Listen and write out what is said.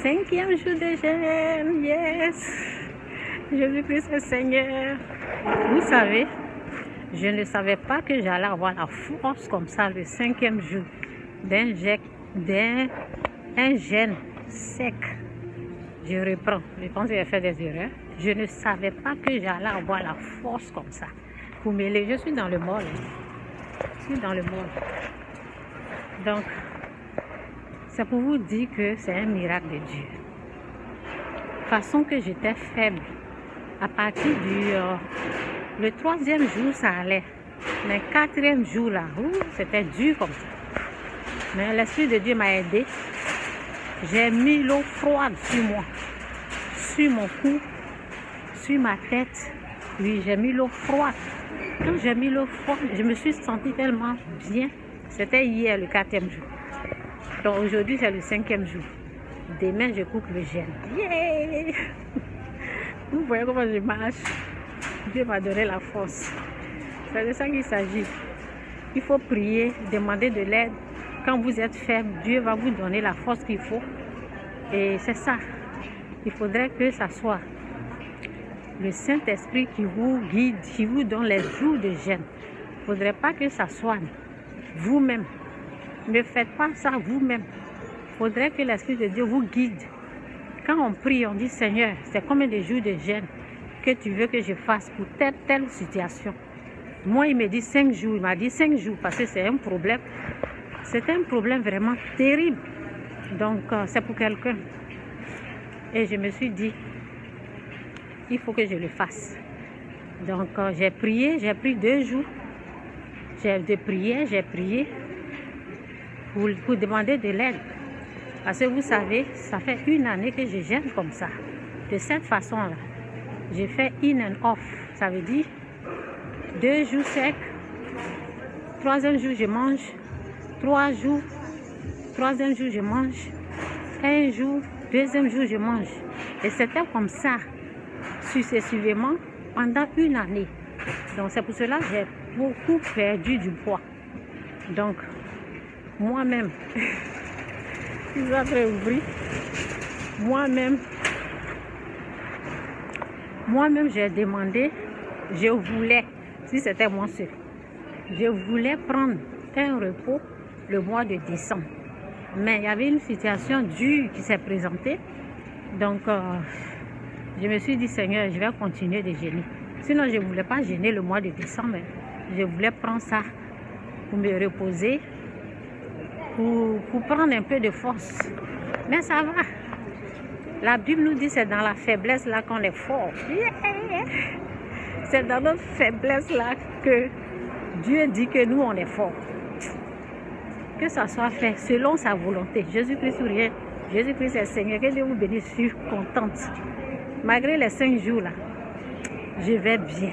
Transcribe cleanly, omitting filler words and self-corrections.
5e jour de jeûne, yes! Jésus-Christ est Seigneur. Vous savez, je ne savais pas que j'allais avoir la force comme ça le 5e jour d'un jeûne sec. Je reprends, je pense que j'ai fait des erreurs. Je ne savais pas que j'allais avoir la force comme ça. Pour mêler, je suis dans le mall. Je suis dans le mall. Donc, c'est pour vous dire que c'est un miracle de Dieu. Façon que j'étais faible. À partir du le 3e jour, ça allait. Mais le 4e jour, là, c'était dur comme ça. Mais l'Esprit de Dieu m'a aidé. J'ai mis l'eau froide sur moi, sur mon cou, sur ma tête. Oui, j'ai mis l'eau froide. Quand j'ai mis l'eau froide, je me suis sentie tellement bien. C'était hier, le 4e jour. Donc aujourd'hui, c'est le 5e jour. Demain, je coupe le jeûne. Yeah! Vous voyez comment je marche? Dieu m'a donné la force. C'est de ça qu'il s'agit. Il faut prier, demander de l'aide. Quand vous êtes faible, Dieu va vous donner la force qu'il faut. Et c'est ça. Il faudrait que ça soit le Saint-Esprit qui vous guide, qui vous donne les jours de jeûne. Il ne faudrait pas que ça soit vous-même. Ne faites pas ça vous-même. Il faudrait que l'Esprit de Dieu vous guide. Quand on prie, on dit Seigneur, c'est combien de jours de jeûne que tu veux que je fasse pour telle situation. Moi, il me dit 5 jours. Il m'a dit 5 jours parce que c'est un problème. C'est un problème vraiment terrible. Donc, c'est pour quelqu'un. Et je me suis dit, il faut que je le fasse. Donc, j'ai prié, j'ai pris 2 jours. J'ai prié pour demander de l'aide. Parce que vous savez, ça fait 1 année que je jeûne comme ça. De cette façon-là. J'ai fait in and off. Ça veut dire 2 jours secs. 3e jour, je mange. 3 jours. 3e jour, je mange. 1 jour. 2e jour, je mange. Et c'était comme ça, successivement, pendant 1 année. Donc, c'est pour cela que j'ai beaucoup perdu du poids. Donc, moi-même, je vais réouvrir. Moi-même, j'ai demandé, je voulais, si c'était moi seul, je voulais prendre un repos le mois de décembre. Mais il y avait une situation dure qui s'est présentée. Donc, je me suis dit, Seigneur, je vais continuer de jeûner. Sinon, je ne voulais pas jeûner le mois de décembre. Je voulais prendre ça pour me reposer, pour prendre un peu de force. Mais ça va. La Bible nous dit que c'est dans la faiblesse là qu'on est fort. Yeah! C'est dans notre faiblesse là que Dieu dit que nous, on est fort. Que ça soit fait selon sa volonté. Jésus-Christ ou rien. Jésus-Christ est Seigneur. Que Dieu vous bénisse. Je suis contente. Malgré les 5 jours là, je vais bien.